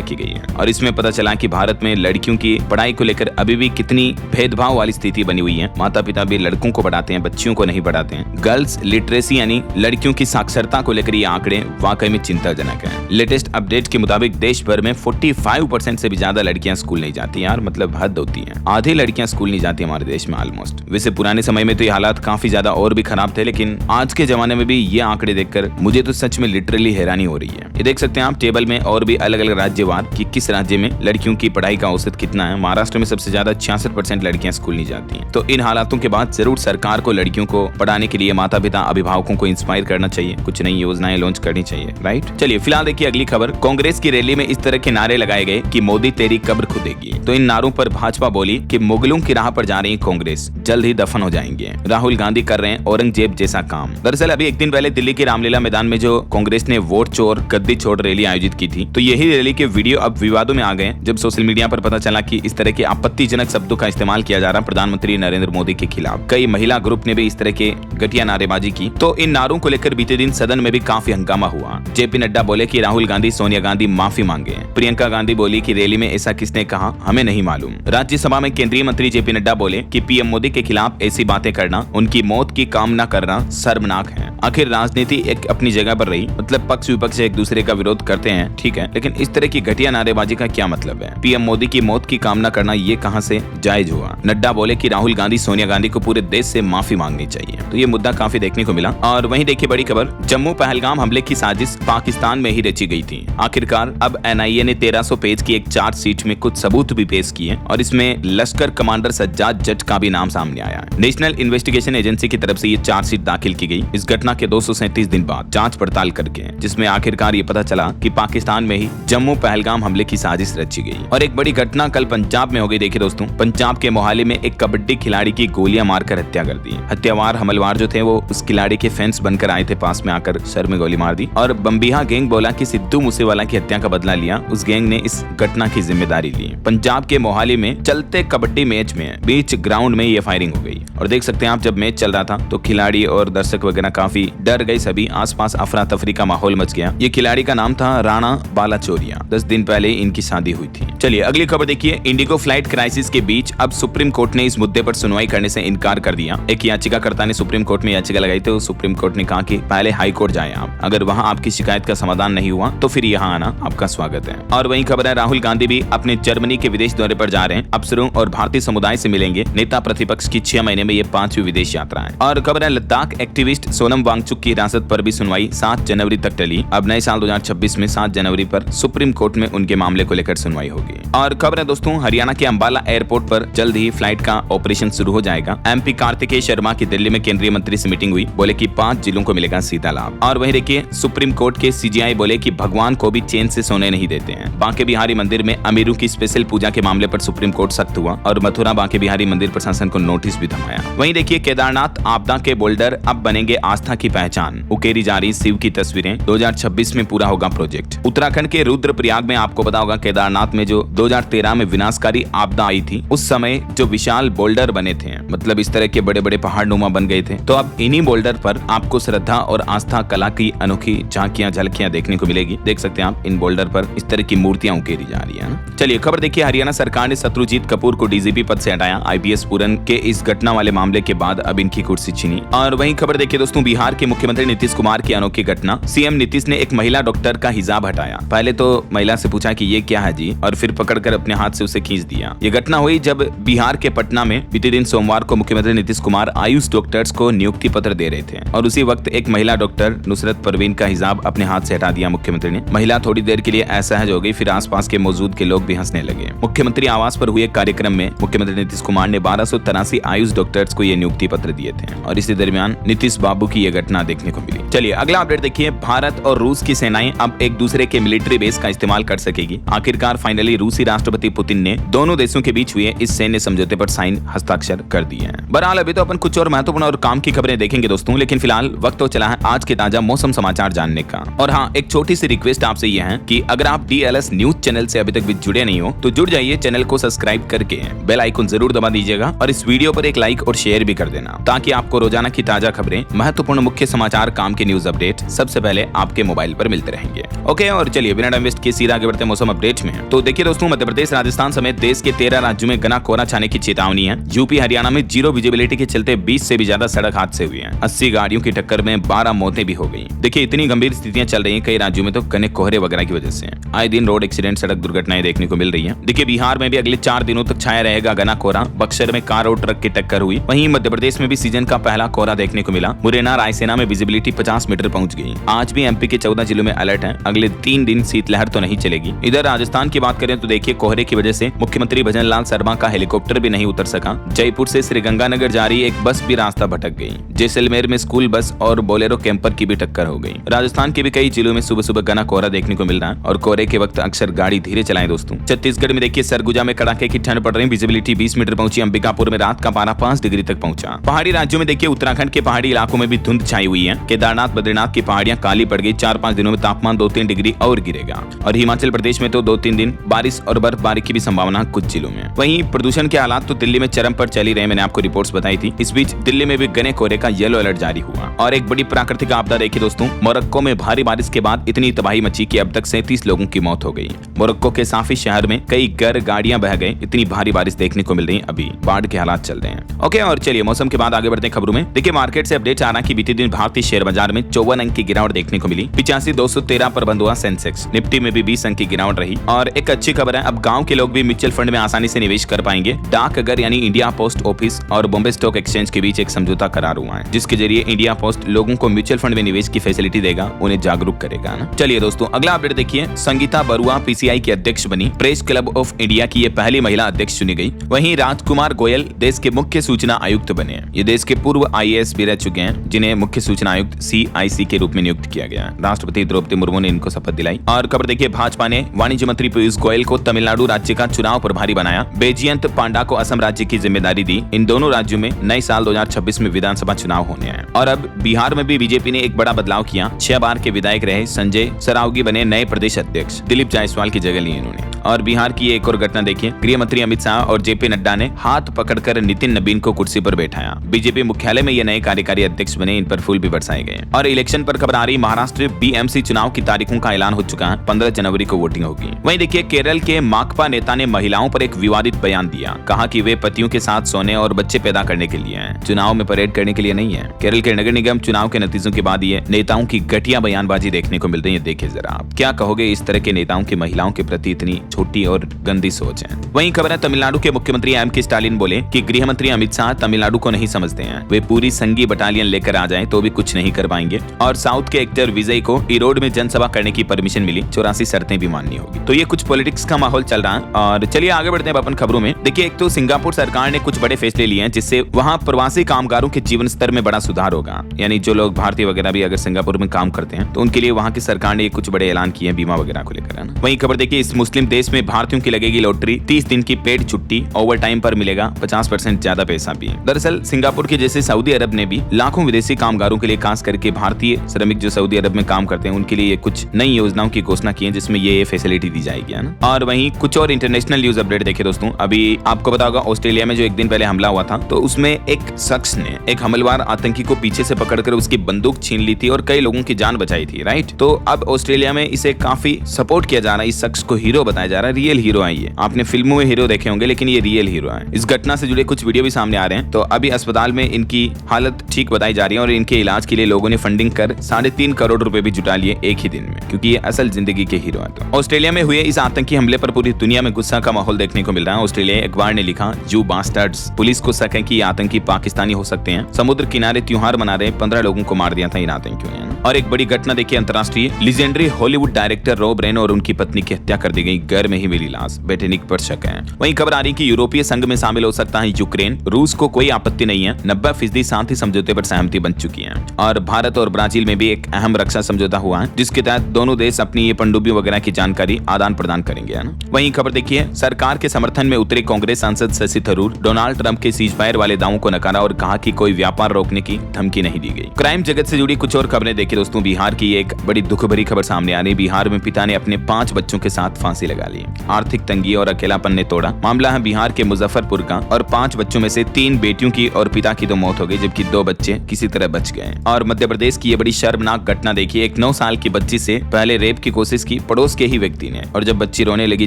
की गई है और इसमें पता चला कि भारत में लड़कियों की पढ़ाई को लेकर अभी भी कितनी भेदभाव वाली स्थिति बनी हुई है। माता पिता भी लड़कों को पढ़ाते हैं, बच्चियों को नहीं पढ़ाते हैं। गर्ल्स लिटरेसी यानी लड़कियों की साक्षरता को लेकर ये आंकड़े वाकई में चिंताजनक है। लेटेस्ट अपडेट के मुताबिक देश भर में 45% से भी ज्यादा लड़कियां स्कूल नहीं जाती यार, मतलब हद होती है। आधी लड़कियां स्कूल नहीं जाती हमारे देश में ऑलमोस्ट। वैसे पुराने समय में तो ये हालात काफी ज्यादा और भी खराब थे, लेकिन आज के जमाने में भी ये आंकड़े देखकर मुझे तो सच में लिटरली हैरानी हो रही है। ये देख सकते हैं आप टेबल में और भी अलग अलग राज्यवार कि किस राज्य में लड़कियों की पढ़ाई का औसत कितना है। महाराष्ट्र में सबसे ज्यादा 66% लड़कियां स्कूल नहीं जाती हैं। तो इन हालातों के बाद जरूर सरकार को लड़कियों को पढ़ाने के लिए माता पिता अभिभावकों को इंस्पायर करना चाहिए, कुछ नई योजनाएं लॉन्च करनी चाहिए, राइट। चलिए फिलहाल देखिए अगली खबर। कांग्रेस की रैली में इस तरह के नारे लगाए गए कि मोदी तेरी कब्र खुदेगी। तो इन नारों पर भाजपा बोली कि मुगलों की राह पर जा रही कांग्रेस जल्द ही दफन हो जाएंगे। राहुल गांधी कर रहे हैं औरंगजेब जैसा काम। दरअसल अभी एक दिन पहले दिल्ली के रामलीला मैदान में जो कांग्रेस ने वोट चोर गद्दी छोड़ रैली आयोजित की थी, तो यही रैली के वीडियो अब विवादों में आ गए जब सोशल मीडिया पर पता चला कि इस तरह के आपत्तिजनक शब्दों का इस्तेमाल किया जा रहा प्रधानमंत्री नरेंद्र मोदी के खिलाफ। कई महिला ग्रुप ने भी इस तरह के घटिया नारेबाजी की। तो इन नारों को लेकर बीते दिन सदन में भी काफी हंगामा हुआ। जेपी नड्डा बोले कि राहुल गांधी सोनिया गांधी माफी मांगे। प्रियंका गांधी बोली कि रैली में ऐसा किसने कहा, हमें नहीं मालूम। राज्यसभा में केंद्रीय मंत्री जेपी नड्डा बोले कि पीएम मोदी के खिलाफ ऐसी बातें करना, उनकी मौत की कामना करना शर्मनाक है। आखिर राजनीति एक अपनी जगह पर रही, मतलब पक्ष विपक्ष एक दूसरे का विरोध करते हैं, ठीक है, लेकिन इस तरह की घटिया नारेबाजी का क्या मतलब है? पीएम मोदी की मौत की कामना करना ये कहां से जायज हुआ? नड्डा बोले कि राहुल गांधी सोनिया गांधी को पूरे देश से माफी मांगनी चाहिए। तो ये मुद्दा काफी देखने को मिला। और वहीं देखिए बड़ी खबर, जम्मू पहलगाम हमले की साजिश पाकिस्तान में ही रची गई थी। आखिरकार अब एनआईए ने 1300 पेज की एक चार्जशीट में कुछ सबूत भी पेश किए और इसमें लश्कर कमांडर सज्जाद जट का भी नाम सामने आया। नेशनल इन्वेस्टिगेशन एजेंसी की तरफ से ये चार्जशीट दाखिल की गई इस घटना के 237 दिन बाद जांच पड़ताल करके, जिसमें आखिरकार ये पता चला कि पाकिस्तान में ही जम्मू पहलगाम हमले की साजिश रची गई। और एक बड़ी घटना कल पंजाब में हो गई। देखिए दोस्तों, पंजाब के मोहाली में एक कबड्डी खिलाड़ी की गोलियां मारकर हत्या कर दी। हत्यावार हमलवार जो थे वो उस खिलाड़ी के फैंस बनकर आए थे, पास में आकर सर में गोली मार दी। और बम्बिहा गैंग बोला कि सिद्धू मूसेवाला की हत्या का बदला लिया। उस गैंग ने इस घटना की जिम्मेदारी ली। पंजाब के मोहाली में चलते कबड्डी मैच में बीच ग्राउंड में ये फायरिंग हो गई। और देख सकते हैं आप, जब मैच चल रहा था तो खिलाड़ी और दर्शक वगैरह काफी डर गए। सभी आसपास अफरा तफरी का माहौल मच गया। ये खिलाड़ी का नाम था राणा बालाचोरिया। 10 दिन पहले इनकी शादी हुई थी। चलिए अगली खबर देखिए। इंडिगो फ्लाइट क्राइसिस के बीच अब सुप्रीम कोर्ट ने इस मुद्दे पर सुनवाई करने से इनकार कर दिया। एक याचिकाकर्ता ने सुप्रीम कोर्ट में याचिका लगाई तो सुप्रीम कोर्ट ने कहा कि पहले हाई कोर्ट जाएं आप, अगर वहां आपकी शिकायत का समाधान नहीं हुआ तो फिर यहाँ आना आपका स्वागत है। और वहीं खबर है, राहुल गांधी भी अपने जर्मनी के विदेश दौरे पर जा रहे हैं। अफसरों और भारतीय समुदाय से मिलेंगे। नेता प्रतिपक्ष की 6 महीने में ये 5वीं विदेश यात्रा है। और खबर है, लद्दाख एक्टिविस्ट सोनम वांगचुक की हिरासत पर भी सुनवाई 7 जनवरी तक टली। अब नए साल 2026 में 7 जनवरी पर सुप्रीम कोर्ट में उनके मामले को लेकर सुनवाई होगी। और खबर है दोस्तों, हरियाणा के अंबाला एयरपोर्ट पर जल्द ही फ्लाइट का ऑपरेशन शुरू हो जाएगा। एमपी कार्तिकेय शर्मा की दिल्ली में केंद्रीय मंत्री से मीटिंग हुई, बोले कि 5 जिलों को मिलेगा सीधा लाभ। और वहीं देखिए, सुप्रीम कोर्ट के सीजीआई बोले कि भगवान को भी चैन से सोने नहीं देते हैं। बांके बिहारी मंदिर में अमीरों की स्पेशल पूजा के मामले पर सुप्रीम कोर्ट सख्त हुआ और मथुरा बांके बिहारी मंदिर प्रशासन को नोटिस भी थमाया। वहीं देखिए, केदारनाथ आपदा के बोल्डर अब बनेंगे आस्था की पहचान। उकेरी जा रही शिव की तस्वीरें। 2026 में पूरा होगा प्रोजेक्ट। उत्तराखंड के रुद्रप्रयाग में आपको पता होगा, केदारनाथ में जो 2013 में विनाशकारी आपदा आई थी, उस समय जो विशाल बोल्डर बने थे, मतलब इस तरह के बड़े बड़े पहाड़ नुमा बन गए थे। तो अब इन्हीं बोल्डर पर आपको श्रद्धा और आस्था कला की अनोखी झांकियां झलकियां देखने को मिलेगी। देख सकते हैं आप, इन बोल्डर पर इस तरह की मूर्तियां उकेरी जा रही है। चलिए खबर देखिए, हरियाणा सरकार ने शत्रुजीत कपूर को डीजीपी पद से हटाया। आईपीएस पूरन के इस घटना वाले मामले के बाद अब इनकी कुर्सी छीनी। और वहीं खबर देखिए दोस्तों, बिहार बिहार के मुख्यमंत्री नीतीश कुमार की अनोखी घटना। सीएम नीतीश ने एक महिला डॉक्टर का हिजाब हटाया। पहले तो महिला से पूछा कि ये क्या है जी, और फिर पकड़कर अपने हाथ से उसे खींच दिया। ये घटना हुई जब बिहार के पटना में बीते दिन सोमवार को मुख्यमंत्री नीतीश कुमार आयुष डॉक्टर्स को नियुक्ति पत्र दे रहे थे और उसी वक्त एक महिला डॉक्टर नुसरत परवीन का हिजाब अपने हाथ से हटा दिया मुख्यमंत्री ने। महिला थोड़ी देर के लिए असहज हो गई, फिर आसपास के मौजूद के लोग भी हंसने लगे। मुख्यमंत्री आवास पर हुए कार्यक्रम में मुख्यमंत्री नीतीश कुमार ने 1283 आयुष डॉक्टर्स को ये नियुक्ति पत्र दिए थे और इसी दरमियान नीतीश बाबू की यह घटना देखने को मिली। चलिए अगला अपडेट देखिए। भारत और रूस की सेनाएं अब एक दूसरे के मिलिट्री बेस का इस्तेमाल कर सकेगी। आखिरकार फाइनली रूसी राष्ट्रपति पुतिन ने दोनों देशों के बीच हुए इस सैन्य समझौते पर हस्ताक्षर कर दिए हैं। बहरहाल अभी तो अपन कुछ और महत्वपूर्ण और काम की खबरें देखेंगे दोस्तों, लेकिन फिलहाल वक्त तो चला है आज के ताजा मौसम समाचार जानने का। और हाँ, एक छोटी सी रिक्वेस्ट आपसे यह है कि अगर आप DLS न्यूज चैनल से अभी तक भी जुड़े नहीं हो तो जुड़ जाइए, चैनल को सब्सक्राइब करके बेल आइकन जरूर दबा दीजिएगा और इस वीडियो पर एक लाइक और शेयर भी कर देना ताकि आपको रोजाना की ताजा खबरें, महत्वपूर्ण मुख्य समाचार, काम के न्यूज अपडेट सबसे पहले आपके मोबाइल पर मिलते रहेंगे। ओके, और चलिए बिना टाइम वेस्ट किए सीधा आगे बढ़ते मौसम अपडेट में। तो देखिए दोस्तों, मध्य प्रदेश, राजस्थान समेत देश के 13 राज्यों में घना कोहरा छाने की चेतावनी है। यूपी हरियाणा में जीरो विजिबिलिटी के चलते 20 से भी ज्यादा सड़क हादसे हुए हैं। 80 गाड़ियों की टक्कर में 12 मौतें भी हो गई। देखिए इतनी गंभीर स्थितियां चल रही हैं कई राज्यों में तो घने कोहरे वगैरह की वजह से। आए दिन रोड एक्सीडेंट, सड़क दुर्घटनाएं देखने को मिल रही है। देखिए बिहार में भी अगले 4 दिनों तक छाया रहेगा घना कोहरा। बक्सर में कार और ट्रक की टक्कर हुई। वहीं मध्य प्रदेश में भी सीजन का पहला कोहरा देखने को मिला। मुरैना, रायसेना में विजिबिलिटी 50 मीटर पहुंच गई। आज भी एमपी के 14 जिलों में अलर्ट है। अगले 3 दिन शीतलहर तो नहीं चलेगी। इधर राजस्थान की बात करें तो देखिए कोहरे की वजह से मुख्यमंत्री भजन लाल शर्मा का हेलीकॉप्टर भी नहीं उतर सका। जयपुर से श्रीगंगानगर जा रही एक बस भी रास्ता भटक गई। जैसलमेर में स्कूल बस और बोलेरो कैंपर की भी टक्कर हो गई। राजस्थान के भी कई जिलों में सुबह सुबह घना कोहरा देखने को मिल रहा है और कोहरे के वक्त अक्सर गाड़ी धीरे चलाएं दोस्तों। छत्तीसगढ़ में देखिए सरगुजा में कड़ाके की ठंड पड़ रही, विजिबिलिटी 20 मीटर पहुंची। अंबिकापुर में रात का पारा 5 डिग्री तक पहुंचा। पहाड़ी राज्यों में देखिए उत्तराखंड के पहाड़ी इलाकों में भी धुंध छाई हुई है। केदारनाथ, बद्रीनाथ की पहाड़ियां काली पड़ गई। 4-5 दिनों में तापमान 2-3 डिग्री और गिरेगा। और हिमाचल प्रदेश में तो 2-3 दिन बारिश और बर्फबारी की भी संभावना कुछ जिलों में। वहीं प्रदूषण के हालात तो दिल्ली में चरम पर चल ही रहे, मैंने आपको रिपोर्ट्स बताई थी। इस बीच दिल्ली में भी घने कोहरे का येलो अलर्ट जारी हुआ। और एक बड़ी प्राकृतिक आपदा देखी दोस्तों, मोरक्को में भारी बारिश के बाद इतनी तबाही मची कि अब तक 37 लोगों की मौत हो गई। मोरक्को के साफी शहर में कई घर, गाड़ियां बह गए। इतनी भारी बारिश देखने को मिल रही है। अभी बाढ़ के हालात चल रहे हैं। ओके, और चलिए मौसम के बाद आगे बढ़ते हैं खबरों में। देखिए मार्केट से अपडेट आ रहा है कि बीते दिन भारतीय शेयर बाजार में 54 अंक की गिरावट देखने को मिली। 85,213 पर बंद हुआ सेंसेक्स। निफ्टी में भी 20 अंक की गिरावट रही। और एक अच्छी खबर है, अब गांव के लोग भी म्यूचुअल फंड में आसानी से निवेश कर पाएंगे। डाकघर यानी इंडिया पोस्ट ऑफिस और बॉम्बे स्टॉक एक्सचेंज के बीच एक समझौता करार हुआ है, जिसके जरिए इंडिया पोस्ट लोगों को म्यूचुअल फंड में निवेश की फैसिलिटी देगा, उन्हें जागरूक करेगा ना। चलिए दोस्तों अगला अपडेट देखिए। संगीता बरुआ PCI की अध्यक्ष बनी। प्रेस क्लब ऑफ इंडिया की ये पहली महिला अध्यक्ष चुनी गई। वहीं राजकुमार गोयल देश के मुख्य सूचना आयुक्त बने। ये देश के पूर्व IAS भी रह चुके हैं, जिन्हें मुख्य सूचना आयुक्त CIC के रूप में नियुक्त किया गया। राष्ट्रपति द्रौपदी मुर्मू ने इनको शपथ दिलाई। और खबर देखिए, भाजपा ने वाणिज्य मंत्री पीयूष गोयल को तमिलनाडु राज्य का चुनाव प्रभारी बनाया। बैजयंत पांडा को असम राज्य की जिम्मेदारी दी। इन दोनों राज्यों में नए साल 2026 में विधानसभा चुनाव होने हैं। और अब बिहार में भी बीजेपी ने एक बड़ा बदलाव किया। 6 बार के विधायक रहे संजय सरावगी बने नए प्रदेश अध्यक्ष। दिलीप जायसवाल की जगह ली इन्होंने। और बिहार की एक और घटना देखिए, गृह मंत्री अमित शाह और JP नड्डा ने हाथ पकड़कर नितिन नबीन को कुर्सी पर बैठाया। बीजेपी मुख्यालय में ये नए कार्यकारी अध्यक्ष बने। इन पर फूल भी बरसाए गए। और इलेक्शन पर खबर आ रही, महाराष्ट्र BMC चुनाव की तारीखों का ऐलान हो चुका है। 15 जनवरी को वोटिंग होगी। वहीं देखिए केरल के माकपा नेता ने महिलाओं पर एक विवादित बयान दिया। कहा कि वे पतियों के साथ सोने और बच्चे पैदा करने के लिए हैं, चुनाव में परेड करने के लिए नहीं है। केरल के नगर निगम चुनाव के नतीजों के बाद ये नेताओं की घटिया बयानबाजी देखने को मिल रही है। देखिए जरा आप क्या कहोगे इस तरह के नेताओं की महिलाओं के प्रति इतनी छोटी और गंदी सोच है। वहीं खबर है, तमिलनाडु के मुख्यमंत्री M.K. स्टालिन बोले कि गृह मंत्री अमित शाह तमिलनाडु को नहीं समझते हैं। वे पूरी संघीय बटालियन लेकर आ जाएं तो भी कुछ नहीं कर पाएंगे। और साउथ के एक्टर विजय को ईरोड में जनसभा करने की परमिशन मिली। 84 शर्तें भी माननी होगी। तो ये कुछ पॉलिटिक्स का माहौल चल रहा है। और चलिए आगे बढ़ते हैं अपन खबरों में। देखिए एक तो सिंगापुर सरकार ने कुछ बड़े फैसले लिए हैं, जिससे वहां प्रवासी कामगारों के जीवन स्तर में बड़ा सुधार होगा। यानी जो लोग भारतीय वगैरह भी अगर सिंगापुर में काम करते हैं तो उनके लिए वहां की सरकार ने कुछ बड़े ऐलान किए हैं बीमा वगैरह को लेकर, है ना। वहीं खबर देखिए, इस मुस्लिम देश में भारतीयों की लगेगी लॉटरी। 30 दिन की पेड छुट्टी, ओवर टाइम पर मिलेगा 50% ज्यादा पैसा भी। दरअसल सिंगापुर के जैसे सऊदी अरब ने भी लाखों विदेशी कामगारों के लिए, खास करके भारतीय श्रमिक जो सऊदी अरब में काम करते हैं, उनके लिए कुछ नई योजनाओं की घोषणा की है, जिसमें ये फैसिलिटी दी जाएगी, है ना। और वहीं कुछ और इंटरनेशनल न्यूज अपडेट देखिए दोस्तों। अभी आपको पता होगा ऑस्ट्रेलिया में जो एक दिन पहले हमला हुआ था, तो उसमें एक शख्स ने एक हमलवार आतंकी को पीछे से पकड़कर उसकी बंदूक छीन ली थी और कई लोगों की जान बचाई थी, राइट। तो अब ऑस्ट्रेलिया में इसे काफी सपोर्ट किया जा रहा है। इस शख्स को हीरो बताया जा जा रहा है। रियल हीरो है ये। आपने फिल्मों में हीरो देखे होंगे लेकिन ये रियल हीरो है। इस घटना से जुड़े कुछ वीडियो भी सामने आ रहे हैं। तो अभी अस्पताल में इनकी हालत ठीक बताई जा रही है और इनके इलाज के लिए लोगों ने फंडिंग कर 3.5 करोड़ रुपए भी जुटा लिए एक ही दिन में, क्योंकि ये असल जिंदगी के हीरो हैं। तो ऑस्ट्रेलिया में हुए इस आतंकी हमले पर पूरी दुनिया में गुस्सा का माहौल देखने को मिल रहा है। ऑस्ट्रेलिया अखबार ने लिखा, यू बास्टर्ड्स, पुलिस को शक है कि ये आतंकी पाकिस्तानी हो सकते हैं। समुद्र किनारे त्योहार मना रहे 15 लोगों को मार दिया था इन आतंकियों ने। और एक बड़ी घटना देखिए, अंतर्राष्ट्रीय legendary Hollywood director Rob Reiner और उनकी पत्नी की हत्या कर दी गई। घर में ही मिली लाश, बेटेनिक पर शक है। वहीं खबर आ रही कि यूरोपीय संघ में शामिल हो सकता है यूक्रेन। रूस को कोई आपत्ति नहीं है। 90% शांति समझौते पर सहमति बन चुकी है। और भारत और ब्राजील में भी एक अहम रक्षा समझौता हुआ है, जिसके तहत दोनों देश अपनी ये पनडुब्बियों वगैरह की जानकारी आदान प्रदान करेंगे, है ना। वहीं खबर देखिए, सरकार के समर्थन में उतरे कांग्रेस सांसद शशि थरूर डोनाल्ड ट्रंप के सीजफायर वाले दावों को नकारा और कहा कि कोई व्यापार रोकने की धमकी नहीं दी गई। क्राइम जगत से जुड़ी कुछ और खबरें देखिए दोस्तों। बिहार की एक बड़ी दुख भरी खबर सामने आ रही। बिहार में पिता ने अपने 5 बच्चों के साथ फांसी लगा ली। आर्थिक तंगी और अकेलापन ने तोड़ा। मामला है बिहार के मुजफ्फरपुर का और 5 बच्चों में से 3 बेटियों की और पिता की तो मौत हो गई, जबकि 2 बच्चे किसी तरह बच गए। और मध्य प्रदेश की ये बड़ी शर्मनाक घटना देखिए, एक 9 साल की बच्ची से पहले रेप की कोशिश की पड़ोस के ही व्यक्ति ने, और जब बच्ची रोने लगी,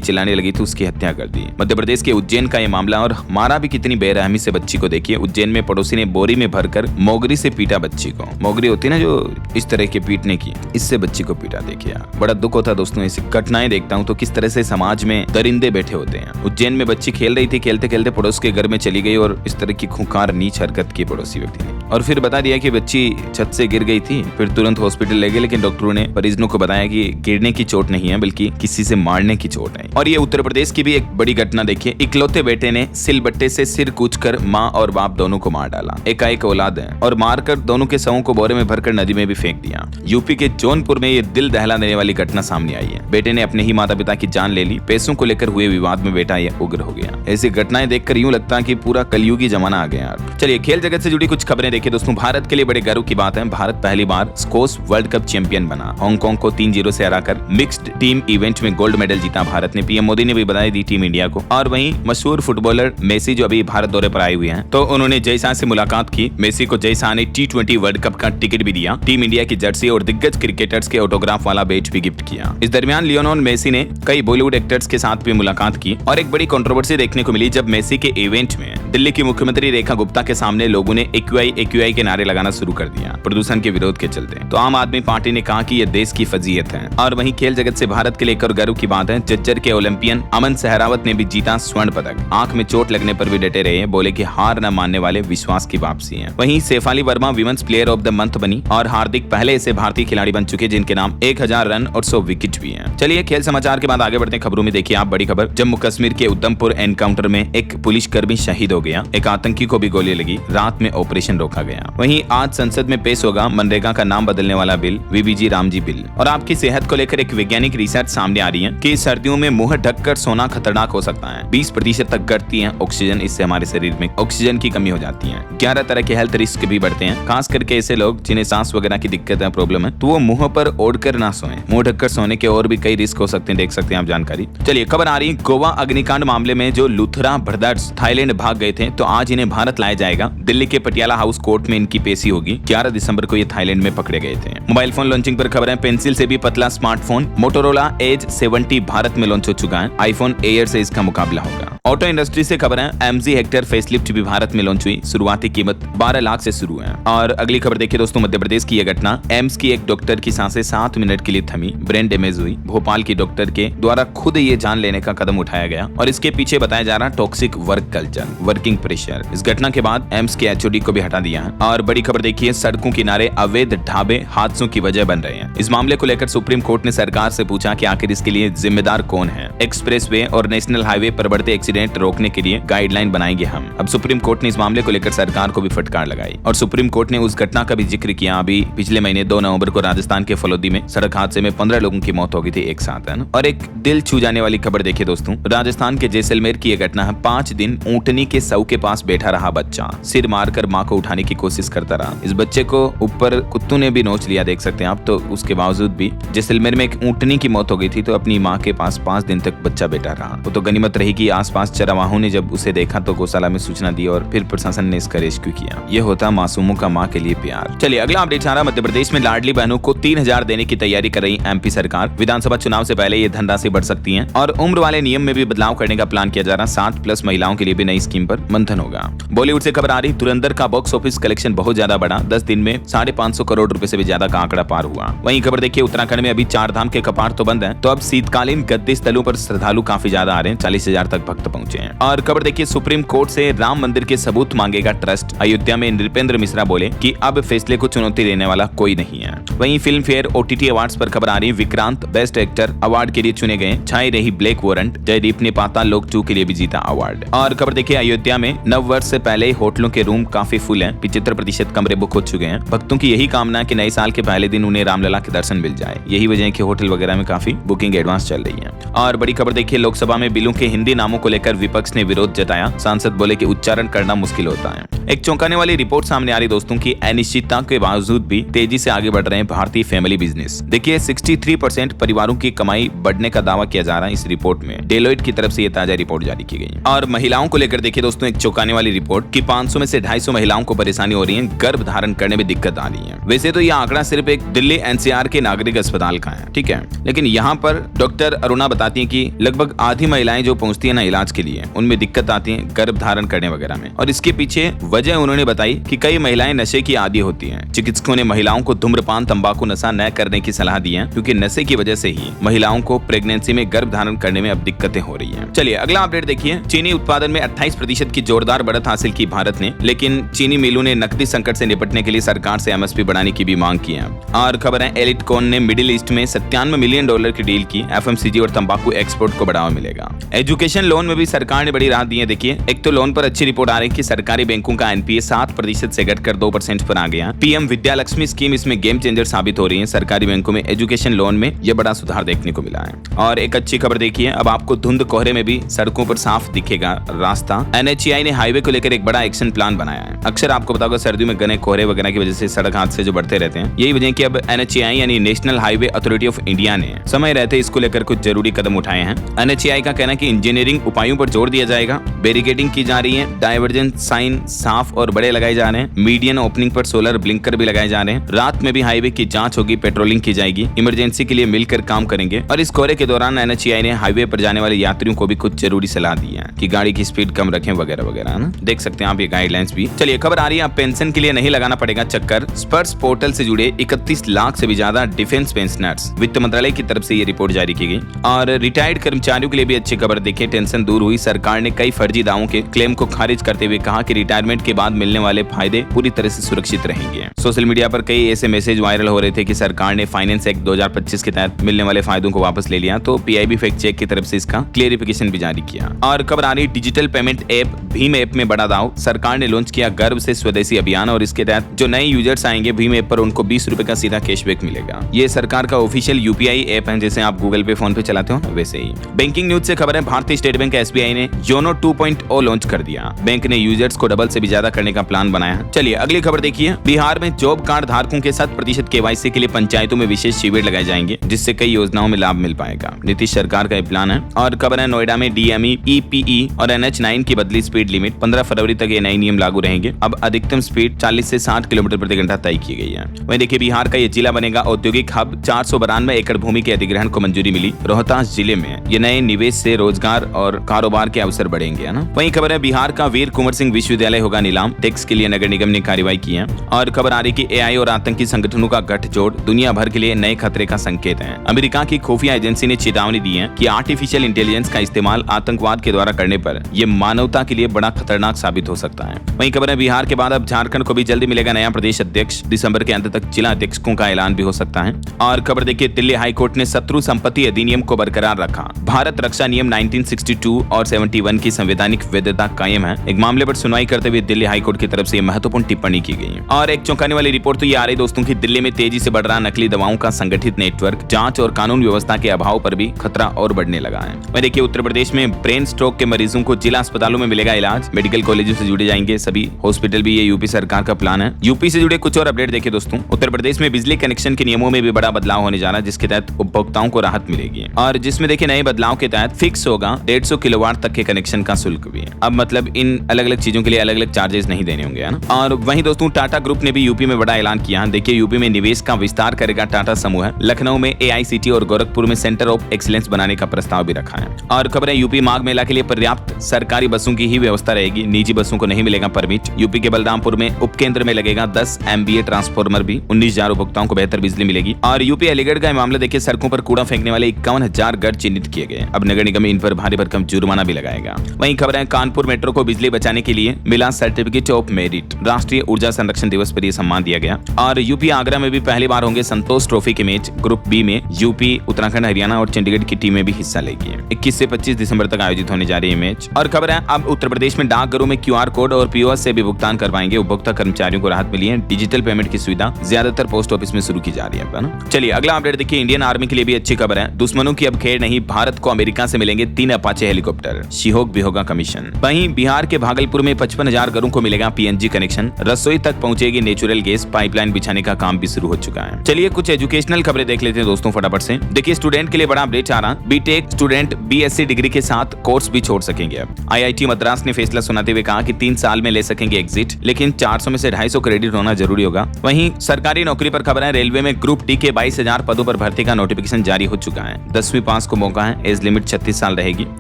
चिल्लाने लगी तो उसकी हत्या कर दी। मध्य प्रदेश के उज्जैन का ये मामला, और मारा भी कितनी बेरहमी से बच्ची को देखिए। उज्जैन में पड़ोसी ने बोरी में भरकर मोगरी से पीटा बच्ची को। मोगरी होती है ना जो इस तरह के पीटने की, इससे बच्ची को पीटा। देखिए यार, बड़ा दुख होता है दोस्तों ऐसी घटनाएं देखता हूँ तो किस तरह से समाज में दरिंदे बैठे होते हैं। उज्जैन में बच्ची खेल रही थी, खेलते खेलते पड़ोस के घर में चली गई और इस तरह की खूंखार नीच हरकत की पड़ोसी व्यक्ति ने, और फिर बता दिया कि बच्ची छत से गिर गई थी। फिर तुरंत हॉस्पिटल ले गए, लेकिन डॉक्टरों ने परिजनों को बताया कि गिरने की चोट नहीं है बल्कि किसी से मारने की चोट है। और ये उत्तर प्रदेश की भी एक बड़ी घटना देखिए। इकलौते बेटे ने सिलबट्टे से सिर कूचकर माँ और बाप दोनों को मार डाला। एकाएक औलाद है, और मारकर दोनों के शवों को बोरे में भरकर नदी में भी फेंक दिया। यूपी के जौनपुर में ये दिल दहला देने वाली घटना सामने आई है। बेटे ने अपने ही माता पिता की जान ले ली। पैसों को लेकर हुए विवाद में बेटा ये उग्र हो गया। ऐसी घटनाएं देखकर यूं लगता है कि पूरा कलयुगी जमाना आ गया यार। चलिए खेल जगत से जुड़ी कुछ खबरें देखिए दोस्तों। भारत के लिए बड़े गर्व की बात है, भारत पहली बार स्क्वॉश वर्ल्ड कप चैंपियन बना। हांगकांग को 3-0 से हराकर मिक्स्ड टीम इवेंट में गोल्ड मेडल जीता भारत ने। पीएम मोदी ने भी बधाई दी टीम इंडिया को। और वहीं मशहूर फुटबॉलर मेसी जो अभी भारत दौरे पर आए हुए हैं, तो उन्होंने जय शाह से मुलाकात की। मेसी को जय शाह ने T20 वर्ल्ड कप का टिकट भी दिया, टीम इंडिया की जर्सी और दिग्गज क्रिकेटर्स के ऑटोग्राफ वाला बैच भी गिफ्ट किया। इस दरमियान लियोनेल मेसी ने कई बॉलीवुड एक्टर्स के साथ भी मुलाकात की और एक बड़ी कंट्रोवर्सी देखने को मिली जब मेसी के इवेंट में दिल्ली की मुख्यमंत्री रेखा गुप्ता के सामने लोगों ने एक्यूआई के नारे लगाना शुरू कर दिया प्रदूषण के विरोध के चलते। तो आम आदमी पार्टी ने कहा कि यह देश की फजीयत है। और वहीं खेल जगत से भारत के लिए एक और गर्व की बात है, झज्जर के ओलंपियन अमन सहरावत ने भी जीता स्वर्ण पदक। आंख में चोट लगने पर भी डटे रहे, बोले कि हार न मानने वाले विश्वास की वापसी है। वहीं Shefali Verma women's player of the month बनी और हार्दिक पहले ऐसे भारतीय खिलाड़ी बन चुके जिनके नाम 1000 रन और 100 विकेट भी हैं। चलिए खेल समाचार के बाद आगे बढ़ते हैं खबरों में। देखिए आप बड़ी खबर, जम्मू कश्मीर के उधमपुर एनकाउंटर में एक पुलिसकर्मी शहीद हो गया। एक आतंकी को भी गोली लगी, रात में ऑपरेशन रोका गया। वहीं आज संसद में पेश होगा मनरेगा का नाम बदलने वाला बिल, वीबीजी रामजी बिल। और आपकी सेहत को लेकर एक वैज्ञानिक रिसर्च सामने आ रही है कि सर्दियों में मुंह ढककर सोना खतरनाक हो सकता है। 20% तक घटती है ऑक्सीजन, इससे हमारे शरीर में ऑक्सीजन की कमी हो जाती है। 11 तरह के हेल्थ रिस्क भी बढ़ते हैं, खास करके ऐसे लोग जिन्हें सांस वगैरह की दिक्कत है, प्रॉब्लम है, तो वो मुंह पर ओढ़कर ना सोएं। मुंह ढककर सोने के और भी कई रिस्क हो सकते हैं, देख सकते हैं आप जानकारी। चलिए खबर आ रही है, गोवा अग्निकांड मामले में जो लुथरा ब्रदर्स थाईलैंड भाग गए थे, तो आज इन्हें भारत लाया जाएगा। दिल्ली के पटियाला हाउस कोर्ट में इनकी पेशी होगी। 11 दिसंबर को ये थाईलैंड में पकड़े गए थे। मोबाइल फोन लॉन्चिंग पर खबर है, पेंसिल से भी पतला स्मार्टफोन मोटोरोला एज 70 भारत में लॉन्च हो चुका है। आईफोन एयर से इसका मुकाबला होगा। ऑटो इंडस्ट्री से खबर है, MG हेक्टर फेसलिफ्ट भी भारत में लॉन्च हुई। शुरुआती कीमत 12 लाख से शुरू है। और अगली खबर देखिए दोस्तों, मध्य प्रदेश की यह घटना, एम्स की एक डॉक्टर की सांसें 7 मिनट के लिए थमी, ब्रेन डैमेज हुई। भोपाल की डॉक्टर के द्वारा खुद ये जान लेने का कदम उठाया गया और इसके पीछे बताया जा रहा toxic work culture, working pressure. इस घटना के बाद एम्स के HOD को भी हटा दिया है। और बड़ी खबर देखिए, सड़कों किनारे अवैध ढाबे हादसों की वजह बन रहे हैं। इस मामले को लेकर सुप्रीम कोर्ट ने सरकार से पूछा कि आखिर इसके लिए जिम्मेदार कौन है। एक्सप्रेसवे और नेशनल हाईवे पर बढ़ते एक्सीडेंट रोकने के लिए गाइडलाइन बनाएंगे हम। अब सुप्रीम कोर्ट ने इस मामले को लेकर सरकार को भी फटकार लगाई और सुप्रीम कोर्ट ने उस घटना का भी जिक्र किया। अभी पिछले महीने 2 नवंबर को राजस्थान के फलोदी में सड़क हादसे में 15 लोगों की मौत हो गई थी एक साथ, है ना। और एक दिल छू जाने वाली खबर देखिए दोस्तों, राजस्थान के जैसलमेर की यह घटना है। 5 दिन ऊंटनी के शव के पास बैठा रहा बच्चा, सिर मारकर मां को उठाने की कोशिश करता रहा। इस बच्चे को ऊपर कुत्तों ने भी नोच लिया, देख सकते हैं आप। तो उसके बावजूद भी जैसलमेर में एक ऊंटनी की मौत हो गई थी, तो अपनी मां के पास 5 दिन तक बच्चा बैठा रहा। वो तो गनीमत रही कि आसपास आसपास चरवाहों ने जब उसे देखा तो गौशाला में सूचना दी और फिर प्रशासन ने इसका रेस्क्यू किया। ये होता मासूमों का माँ के लिए प्यार। चलिए अगला अपडेट आ रहा, मध्य प्रदेश में लाडली बहनों को 3,000 देने की तैयारी कर रही एमपी सरकार। विधानसभा चुनाव से पहले ये धनराशि बढ़ सकती है और उम्र वाले नियम में भी बदलाव करने का प्लान किया जा रहा। 60+ महिलाओं के लिए भी नई स्कीम पर मंथन होगा। बॉलीवुड से खबर आ रही, धुरंधर का बॉक्स ऑफिस कलेक्शन बहुत ज्यादा बढ़ा। 10 दिन में 550 करोड़ रुपए से भी ज्यादा का आंकड़ा पार हुआ। वहीं खबर देखिए, उत्तराखंड में अभी 4 धाम के कपाट तो बंद हैं, तो अब शीतकालीन गद्दी स्थलों पर श्रद्धालु काफी ज्यादा आ रहे हैं। 40,000 तक भक्त पहुंचे हैं। और खबर देखिए, सुप्रीम कोर्ट से राम मंदिर के सबूत मांगेगा ट्रस्ट। अयोध्या में नृपेंद्र मिश्रा बोले कि अब फैसले को चुनौती देने वाला कोई नहीं है। वहीं फिल्म फेयर OTT अवार्ड्स पर खबर आ रही, विक्रांत बेस्ट एक्टर अवार्ड के लिए चुने गए। छाई रही ब्लैक वारंट। जयदीप ने पाताल लोक 2 के लिए भी जीता अवार्ड। और खबर देखिए, अयोध्या में नव वर्ष से पहले होटलों के रूम काफी फुल हैं। 75% कमरे बुक हो चुके हैं। भक्तों की यही कामना है कि नए साल के पहले दिन उन्हें रामलला के दर्शन मिल जाए। यही वजह है कि होटल वगैरह में काफी बुकिंग एडवांस चल रही है। और बड़ी खबर देखिए, लोकसभा में बिलों के हिंदी नामों को लेकर विपक्ष ने विरोध जताया। सांसद बोले कि उच्चारण करना मुश्किल होता है। एक चौंकाने वाली रिपोर्ट सामने आ रही दोस्तों की, अनिश्चितता के बावजूद भी तेजी से आगे बढ़ रहे हैं भारतीय फैमिली बिजनेस। देखिए 63% परिवारों की कमाई बढ़ने का दावा किया जा रहा है इस रिपोर्ट में। डेलोइट की तरफ से ये ताजा रिपोर्ट जारी की गई। और महिलाओं को लेकर देखिए दोस्तों, एक चौंकाने वाली रिपोर्ट कि 500 में से 250 महिलाओं को परेशानी हो रही है, गर्भ धारण करने में दिक्कत आ रही है। वैसे तो यह आंकड़ा सिर्फ एक दिल्ली NCR के नागरिक अस्पताल का है, ठीक है, लेकिन यहाँ पर डॉक्टर अरुणा बताती है कि लगभग आधी महिलाएं जो पहुंचती है ना इलाज के लिए, उनमें दिक्कत आती है गर्भ धारण करने वगैरह में। और इसके पीछे वजह उन्होंने बताई कि कई महिलाएं नशे की आदी होती हैं। चिकित्सकों ने महिलाओं को धूम्रपान तंबाकू नशा न करने की सलाह दी है, क्योंकि नशे की वजह से ही महिलाओं को प्रेगनेंसी में गर्भ धारण करने में अब दिक्कतें हो रही हैं। चलिए अगला अपडेट देखिए, चीनी उत्पादन में 28% की जोरदार बढ़त हासिल की भारत ने, लेकिन चीनी मिलों ने नकदी संकट से निपटने के लिए सरकार से MSP बढ़ाने की भी मांग की है। और खबर है, एलिटकॉन ने मिडिल ईस्ट में $97 मिलियन की डील की। FMCG और तंबाकू एक्सपोर्ट को बढ़ावा मिलेगा। एजुकेशन लोन में भी सरकार ने बड़ी राहत दी है। देखिए एक तो लोन पर अच्छी रिपोर्ट आ रही है कि सरकारी बैंकों का NPA 7% से घटकर 2% पर आ गया। PM विद्या लक्ष्मी स्कीम इसमें गेम चेंजर साबित हो रही है। सरकारी बैंकों में एजुकेशन लोन में यह बड़ा सुधार देखने को मिला है। और एक अच्छी खबर देखिए, अब आपको धुंध कोहरे में भी सड़कों पर साफ दिखेगा रास्ता। NHAI ने हाईवे को लेकर एक बड़ा एक्शन प्लान बनाया है। अक्सर आपको पता होगा सर्दियों में घने कोहरे वगैरह की वजह से सड़क हादसे जो बढ़ते रहते हैं, यही वजह है कि अब NHAI यानी national highway authority of India ने समय रहते इसको लेकर कुछ जरूरी कदम उठाए हैं। NHAI का कहना है कि इंजीनियरिंग उपायों पर जोर दिया जाएगा। बैरिकेडिंग की जा रही है, डाइवर्जेंस साइन साफ और बड़े लगाए जा रहे हैं, मीडियन ओपनिंग पर सोलर ब्लिंकर भी लगाए जा रहे हैं। रात में भी हाईवे की जांच होगी, पेट्रोलिंग की जाएगी, इमरजेंसी के लिए मिलकर काम करेंगे। और इस कोहरे के दौरान NHAI ने हाईवे पर जाने वाले यात्रियों को भी कुछ जरूरी सलाह दी है कि गाड़ी की स्पीड कम रखें वगैरह वगैरह ना। देख सकते हैं आप ये गाइडलाइंस भी। चलिए खबर आ रही है, अब पेंशन के लिए नहीं लगाना पड़ेगा चक्कर। स्पर्श पोर्टल से जुड़े 31 लाख से भी ज्यादा डिफेंस पेंशनर्स। वित्त मंत्रालय की तरफ से ये रिपोर्ट जारी की गई। और रिटायर्ड कर्मचारियों के लिए भी अच्छी खबर देखिए, टेंशन दूर हुई। सरकार ने कई फर्जी दावों के क्लेम को खारिज करते हुए कहा कि रिटायरमेंट के बाद मिलने वाले फायदे पूरी तरह से सुरक्षित रहेंगे। सोशल मीडिया पर कई ऐसे मैसेज वायरल हो रहे थे कि सरकार ने फाइनेंस एक्ट 2025 के तहत मिलने वाले फायदों को वापस ले लिया, तो PIB फैक्ट चेक की तरफ से इसका क्लियरिफिकेशन भी जारी किया। और खबर आ रही, digital payment app Bhim app में बड़ा दाव। सरकार ने लॉन्च किया गर्व से स्वदेशी अभियान और इसके तहत जो नए यूजर्स आएंगे भीम ऐप पर उनको 20 रुपए का सीधा कैशबैक मिलेगा। ये सरकार का ऑफिशियल UPI ऐप है, जैसे आप गूगल पे फोन पे चलाते हो वैसे ही। बैंकिंग न्यूज से खबर है, भारतीय स्टेट बैंक SBI ने योनो 2.0 लॉन्च कर दिया। बैंक ने यूजर्स को डबल से भी ज्यादा करने का प्लान बनाया। चलिए अगली खबर देखिए, बिहार में जॉब कार्ड धारकों के 7% KYC के लिए पंचायतों में विशेष शिविर लगाए जाएंगे, जिससे कई योजनाओं में लाभ मिल पाएगा। नीतीश सरकार का ये प्लान है। और खबर है, नोएडा में DME, EPE और NH9 की बदली स्पीड लिमिट। 15 फरवरी तक ये नए नियम लागू रहेंगे। अब अधिकतम स्पीड 40 से 60 किलोमीटर प्रति घंटा तय की गई है। वहीं देखिए, बिहार का ये जिला बनेगा औद्योगिक हब। 492 एकड़ भूमि के अधिग्रहण को मंजूरी मिली। रोहतास जिले में ये नए निवेश से रोजगार और कारोबार के अवसर बढ़ेंगे, है ना। वहीं खबर है, बिहार का वीर कुंवर सिंह विश्वविद्यालय होगा नीलाम। टैक्स के लिए नगर निगम ने कार्रवाई की है। और खबर आ रही कि AI और आतंकी संगठनों का गठजोड़ दुनिया भर के लिए नए खतरे का संकेत है। अमेरिका की खुफिया एजेंसी ने चेतावनी दी है कि आर्टिफिशियल इंटेलिजेंस का इस्तेमाल आतंकवाद के द्वारा करने पर यह मानवता के लिए बड़ा खतरनाक साबित हो सकता है। वहीं खबर है, बिहार के बाद अब झारखंड को भी जल्दी मिलेगा नया प्रदेश अध्यक्ष। दिसंबर के अंत तक जिला अध्यक्षों का ऐलान भी हो सकता है। और खबर देखिए, दिल्ली हाईकोर्ट ने शत्रु संपत्ति अधिनियम को बरकरार रखा। भारत रक्षा नियम 1962 और 71 की संवैधानिक वैधता कायम है। एक मामले पर सुनवाई करते हुए दिल्ली हाईकोर्ट की तरफ से महत्वपूर्ण टिप्पणी की गई। और एक चौंकाने वाली रिपोर्ट तो ये आ रही दोस्तों की, दिल्ली में तेजी से बढ़ रहा नकली दवाओं का संगठित नेटवर्क। जांच और कानून व्यवस्था के अभाव पर भी खतरा और बढ़ने लगा है। वहीं देखिए, उत्तर प्रदेश में ब्रेन स्ट्रोक के मरीजों को जिला अस्पतालों में मिलेगा इलाज। मेडिकल कॉलेजों से जुड़े जाएंगे सभी हॉस्पिटल भी। ये UP सरकार का प्लान है। UP से जुड़े कुछ और अपडेट देखिए दोस्तों, उत्तर प्रदेश में बिजली कनेक्शन के नियमों में भी बड़ा बदलाव होने जा रहा है, जिसके तहत उपभोक्ताओं को राहत मिलेगी। और जिसमें देखिए, नए बदलाव के तहत फिक्स होगा 150 किलोवाट तक के कनेक्शन का शुल्क भी। अब मतलब इन अलग अलग चीजों के लिए अलग अलग चार्जेस नहीं देने होंगे, है ना। और वहीं दोस्तों टाटा ग्रुप ने भी यूपी में बड़ा ऐलान किया है। देखिए यूपी में निवेश का विस्तार करेगा टाटा समूह। लखनऊ में AICT और गोरखपुर में सेंटर ऑफ एक्सीलेंस बनाने का प्रस्ताव भी रखा है। और खबर है यूपी माघ मेला के लिए पर्याप्त सरकारी बसों की ही व्यवस्था रहेगी, निजी बसों को नहीं मिलेगा परमिट। यूपी के बलरामपुर में उपकेंद्र में लगेगा 10 MVA ट्रांसफार्मर भी, 19,000 उपभोक्ताओं को बेहतर बिजली मिलेगी। और यूपी अलीगढ़ का मामला देखिए, सड़कों पर कूड़ा फेंकने वाले 51,000 गढ़ चिन्हित किए गए। अब नगर निगम इन पर भारी भरकम जुर्माना भी लगाएगा। वहीं खबर है कानपुर मेट्रो को बिजली बचाने के लिए मिला सर्टिफिकेट ऑफ मेरिट। राष्ट्रीय ऊर्जा संरक्षण दिवस पर यह सम्मान दिया गया। और यूपी आगरा में भी पहली बार होंगे संतोष ट्रॉफी के मैच। ग्रुप बी में यूपी, उत्तराखंड, हरियाणा और चंडीगढ़ की टीमें भी हिस्सा लेगी। 21 से 25 दिसंबर तक आयोजित होने जा रही है मैच। और खबर है अब उत्तर प्रदेश में डाकघरों में QR कोड और POS से भी भुगतान करवाएंगे। उपभोक्ता कर्मचारियों को राहत मिली है। डिजिटल पेमेंट की सुविधा ज्यादातर पोस्ट ऑफिस में शुरू की जा रही है ना। चलिए अगला अपडेट देखिए, इंडियन आर्मी के लिए भी अच्छी खबर है। दुश्मनों की अब खेर नहीं, भारत को अमेरिका से मिलेंगे 3 अपाचे हेलीकॉप्टर। शिहोक भी होगा कमीशन। वहीं बिहार के भागलपुर में 55,000 घरों को मिलेगा PNG कनेक्शन। रसोई तक पहुंचेगी नेचुरल गैस। पाइपलाइन बिछाने का काम भी शुरू हो चुका है। चलिए कुछ एजुकेशनल खबरें देख लेते हैं दोस्तों फटाफट से। देखिए स्टूडेंट के लिए बड़ा अपडेट आ रहा। बीटेक स्टूडेंट BSc डिग्री के साथ कोर्स भी छोड़ सकेंगे। अब IIT मद्रास ने फैसला सुनाते हुए कहा कि 3 साल में ले सकेंगे एग्जिट, लेकिन 400 में से 250 क्रेडिट होना जरूरी होगा। वहीं सरकारी नौकरी पर खबर है, रेलवे में ग्रुप डी के 22,000 पदों पर भर्ती का नोटिफिकेशन जारी हो चुका है। 10वीं पास को मौका है। एज लिमिट 36 साल रहेगी।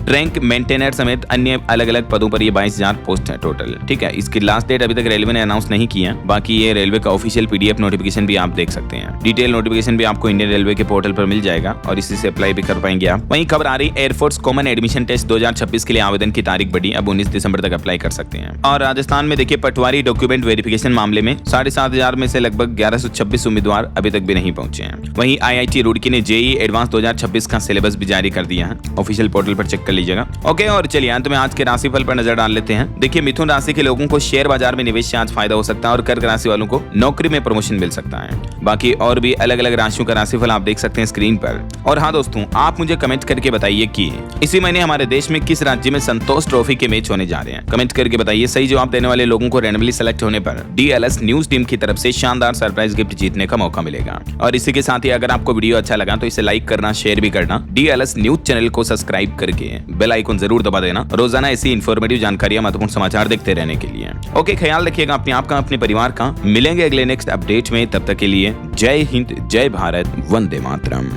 रैंक मेंटेनर समेत अन्य अलग अलग पदों पर ये 22,000 पोस्ट है टोटल। ठीक है, इसकी लास्ट डेट अभी तक रेलवे ने अनाउंस नहीं की है। बाकी ये रेलवे का ऑफिशियल PDF नोटिफिकेशन भी आप देख सकते हैं। डिटेल नोटिफिकेशन भी आपको इंडियन रेलवे के पोर्टल पर मिल जाएगा और इसी से अप्लाई भी कर पाएंगे आप। वहीं खबर आ रही, एयरफोर्स कॉमन एडमिशन टेस्ट 2026 के लिए आवेदन की तारीख बढ़ी। अब 19 दिसंबर तक अप्लाई कर सकते हैं। और राजस्थान में देखिए पटवारी डॉक्यूमेंट वेरिफिकेशन मामले में 7,500 में से लगभग 1126 उम्मीदवार अभी तक भी नहीं पहुंचे हैं। वहीं IIT रुड़की ने JEE एडवांस 2026 का सिलेबस भी जारी कर दिया है। ऑफिशियल पोर्टल पर चेक कर लीजिएगा। ओके, और चलिए अंत में आज के राशिफल पर नजर डाल लेते हैं। देखिए मिथुन राशि के लोगों को शेयर बाजार में निवेश से आज फायदा हो सकता है और कर्क राशि वालों को नौकरी में प्रमोशन मिल सकता है। बाकी और भी अलग अलग राशियों का राशिफल आप देख सकते हैं स्क्रीन पर। और हाँ दोस्तों, आप मुझे कमेंट करके बताइए कि इसी महीने हमारे देश में किस राज्य में संतोष ट्रॉफी के मैच होने जा रहे हैं। कमेंट करके बताइए। सही जवाब देने वाले लोगों को रैंडमली सेलेक्ट होने पर DLS न्यूज टीम की तरफ से शानदार सरप्राइज गिफ्ट जीतने का मौका मिलेगा। और इसी के साथ ही अगर आपको वीडियो अच्छा लगा तो इसे लाइक करना, शेयर भी करना। DLS न्यूज चैनल को सब्सक्राइब करके बेल आइकन जरूर दबा देना, रोजाना ऐसी इंफॉर्मेटिव जानकारियां, महत्वपूर्ण समाचार देखते रहने के लिए। ओके, ख्याल रखिएगा अपने आप का, अपने परिवार का। मिलेंगे अगले नेक्स्ट अपडेट में, तब तक के लिए जय हिंद, जय भारत, वंदे मातरम।